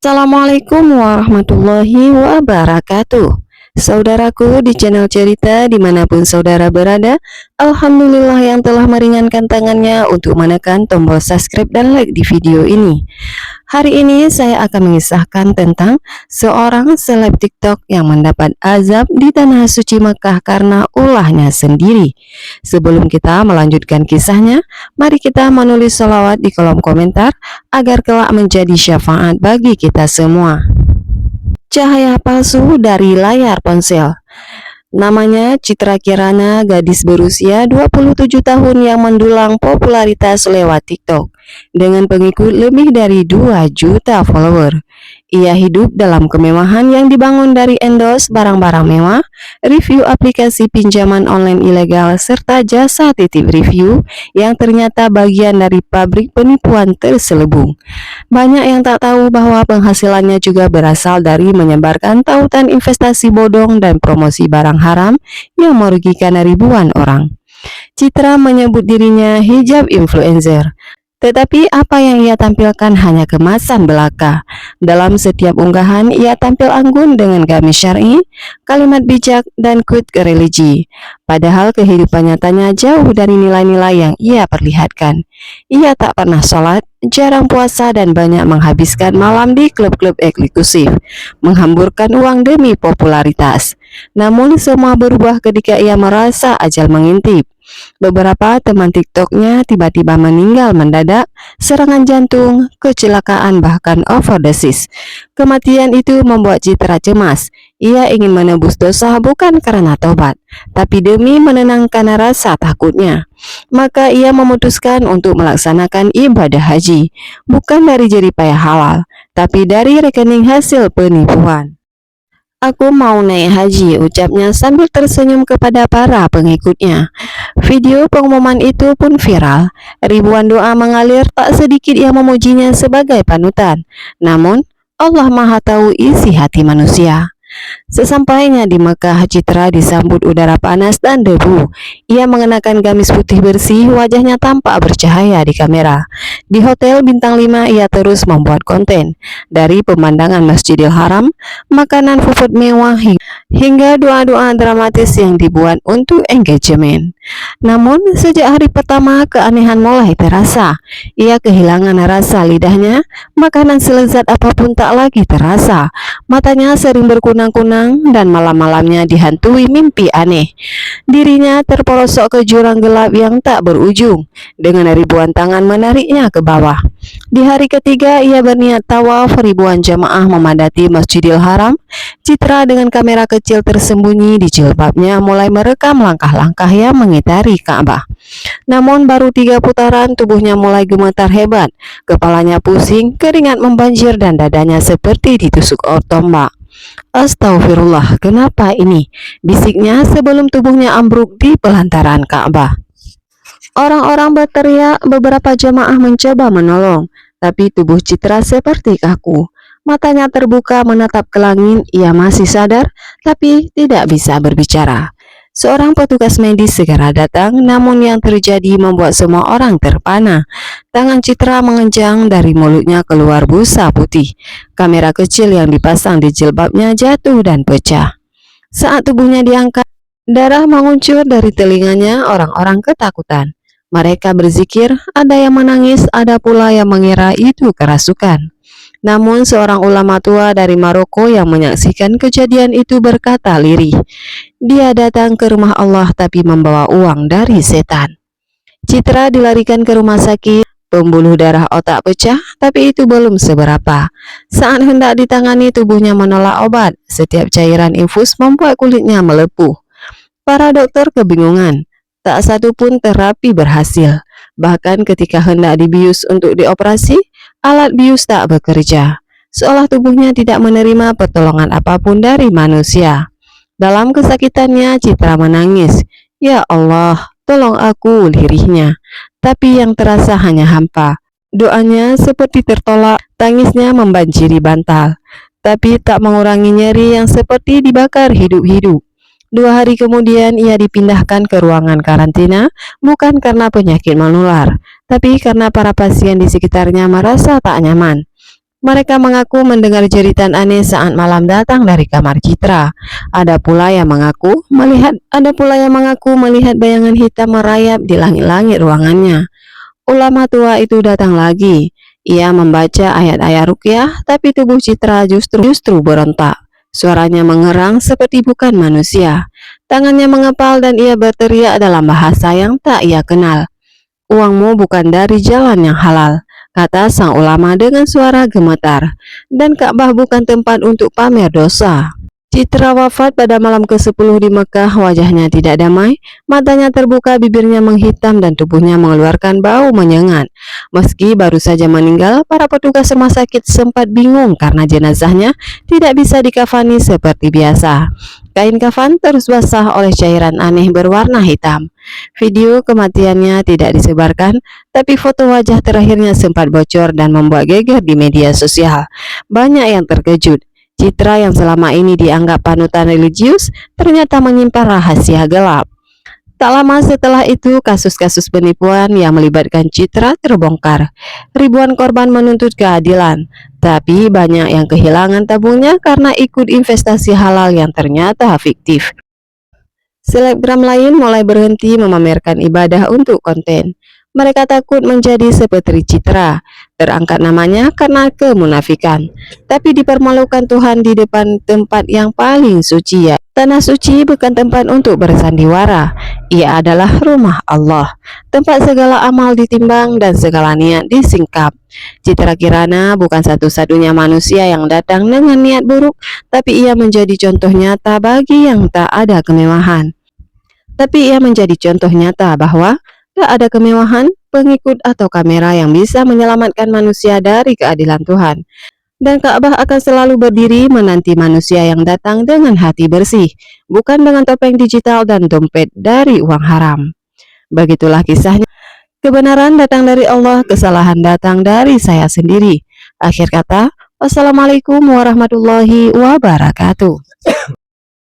Assalamualaikum warahmatullahi wabarakatuh. Saudaraku di channel cerita dimanapun saudara berada, Alhamdulillah yang telah meringankan tangannya untuk menekan tombol subscribe dan like di video ini. Hari ini saya akan mengisahkan tentang seorang seleb TikTok yang mendapat azab di tanah suci Mekah karena ulahnya sendiri. Sebelum kita melanjutkan kisahnya, mari kita menulis sholawat di kolom komentar agar kelak menjadi syafaat bagi kita semua. Cahaya palsu dari layar ponsel. Namanya Citra Kirana, gadis berusia 27 tahun yang mendulang popularitas lewat TikTok dengan pengikut lebih dari 2 juta follower. Ia hidup dalam kemewahan yang dibangun dari endorse barang-barang mewah, review aplikasi pinjaman online ilegal, serta jasa titip review yang ternyata bagian dari pabrik penipuan terselubung. Banyak yang tak tahu bahwa penghasilannya juga berasal dari menyebarkan tautan investasi bodong dan promosi barang haram yang merugikan ribuan orang. Citra menyebut dirinya hijab influencer. Tetapi apa yang ia tampilkan hanya kemasan belaka. Dalam setiap unggahan, ia tampil anggun dengan gamis syar'i, kalimat bijak, dan quote religi. Padahal kehidupan nyatanya jauh dari nilai-nilai yang ia perlihatkan. Ia tak pernah sholat, jarang puasa, dan banyak menghabiskan malam di klub-klub eksklusif, menghamburkan uang demi popularitas. Namun semua berubah ketika ia merasa ajal mengintip. Beberapa teman TikToknya tiba-tiba meninggal mendadak, serangan jantung, kecelakaan, bahkan overdosis. Kematian itu membuat Citra cemas. Ia ingin menebus dosa bukan karena tobat, tapi demi menenangkan rasa takutnya. Maka ia memutuskan untuk melaksanakan ibadah haji, bukan dari jeripaya halal, tapi dari rekening hasil penipuan. Aku mau naik haji, ucapnya sambil tersenyum kepada para pengikutnya. Video pengumuman itu pun viral. Ribuan doa mengalir, tak sedikit yang memujinya sebagai panutan. Namun, Allah Maha Tahu isi hati manusia. Sesampainya di Mekah, Citra disambut udara panas dan debu. Ia mengenakan gamis putih bersih, wajahnya tampak bercahaya di kamera. Di hotel bintang 5, ia terus membuat konten. Dari pemandangan Masjidil Haram, makanan food mewah, hingga doa-doa dramatis yang dibuat untuk engagement. Namun, sejak hari pertama, keanehan mulai terasa. Ia kehilangan rasa lidahnya, makanan selezat apapun tak lagi terasa. Matanya sering berkunang-kunang dan malam-malamnya dihantui mimpi aneh. Dirinya terperosok ke jurang gelap yang tak berujung, dengan ribuan tangan menariknya ke bawah. Di hari ketiga, ia berniat tawaf, ribuan jamaah memadati Masjidil Haram. Citra dengan kamera kecil tersembunyi di jilbabnya mulai merekam langkah-langkah yang mengitari Ka'bah. Namun baru 3 putaran, tubuhnya mulai gemetar hebat. Kepalanya pusing, keringat membanjir, dan dadanya seperti ditusuk tombak. Astagfirullah, kenapa ini? Bisiknya sebelum tubuhnya ambruk di pelantaran Ka'bah. Orang-orang berteriak, beberapa jamaah mencoba menolong, tapi tubuh Citra seperti kaku. Matanya terbuka menatap ke langit, ia masih sadar, tapi tidak bisa berbicara. Seorang petugas medis segera datang, namun yang terjadi membuat semua orang terpana. Tangan Citra mengenjang, dari mulutnya keluar busa putih. Kamera kecil yang dipasang di jilbabnya jatuh dan pecah. Saat tubuhnya diangkat, darah menguncur dari telinganya. Orang-orang ketakutan. Mereka berzikir, ada yang menangis, ada pula yang mengira itu kerasukan. Namun seorang ulama tua dari Maroko yang menyaksikan kejadian itu berkata lirih, dia datang ke rumah Allah tapi membawa uang dari setan. Citra dilarikan ke rumah sakit, pembuluh darah otak pecah, tapi itu belum seberapa. Saat hendak ditangani, tubuhnya menolak obat. Setiap cairan infus membuat kulitnya melepuh. Para dokter kebingungan, tak satu pun terapi berhasil. Bahkan ketika hendak dibius untuk dioperasi, alat bius tak bekerja, seolah tubuhnya tidak menerima pertolongan apapun dari manusia. Dalam kesakitannya, Citra menangis, "Ya Allah, tolong aku," lirihnya. Tapi yang terasa hanya hampa. Doanya seperti tertolak, tangisnya membanjiri bantal, tapi tak mengurangi nyeri yang seperti dibakar hidup-hidup. 2 hari kemudian ia dipindahkan ke ruangan karantina, bukan karena penyakit menular, tapi karena para pasien di sekitarnya merasa tak nyaman. Mereka mengaku mendengar jeritan aneh saat malam datang dari kamar Citra. Ada pula yang mengaku melihat bayangan hitam merayap di langit-langit ruangannya. Ulama tua itu datang lagi. Ia membaca ayat-ayat ruqyah, tapi tubuh Citra justru berontak. Suaranya mengerang seperti bukan manusia. Tangannya mengepal dan ia berteriak dalam bahasa yang tak ia kenal. "Uangmu bukan dari jalan yang halal," kata sang ulama dengan suara gemetar. "Dan Ka'bah bukan tempat untuk pamer dosa." Citra wafat pada malam ke-10 di Mekah. Wajahnya tidak damai, matanya terbuka, bibirnya menghitam, dan tubuhnya mengeluarkan bau menyengat. Meski baru saja meninggal, para petugas rumah sakit sempat bingung karena jenazahnya tidak bisa dikafani seperti biasa. Kain kafan terus basah oleh cairan aneh berwarna hitam. Video kematiannya tidak disebarkan, tapi foto wajah terakhirnya sempat bocor dan membuat geger di media sosial. Banyak yang terkejut. Citra yang selama ini dianggap panutan religius ternyata menyimpan rahasia gelap. Tak lama setelah itu, kasus-kasus penipuan yang melibatkan Citra terbongkar. Ribuan korban menuntut keadilan, tapi banyak yang kehilangan tabungnya karena ikut investasi halal yang ternyata fiktif. Selebgram lain mulai berhenti memamerkan ibadah untuk konten. Mereka takut menjadi seperti Citra, terangkat namanya karena kemunafikan, tapi dipermalukan Tuhan di depan tempat yang paling suci, ya. Tanah suci bukan tempat untuk bersandiwara, ia adalah rumah Allah, tempat segala amal ditimbang dan segala niat disingkap. Citra Kirana bukan satu-satunya manusia yang datang dengan niat buruk, tapi ia menjadi contoh nyata bagi yang tak ada kemewahan. Bahwa tak ada kemewahan, pengikut atau kamera yang bisa menyelamatkan manusia dari keadilan Tuhan. Dan Ka'bah akan selalu berdiri menanti manusia yang datang dengan hati bersih, bukan dengan topeng digital dan dompet dari uang haram. Begitulah kisahnya. Kebenaran datang dari Allah, kesalahan datang dari saya sendiri. Akhir kata, wassalamualaikum warahmatullahi wabarakatuh.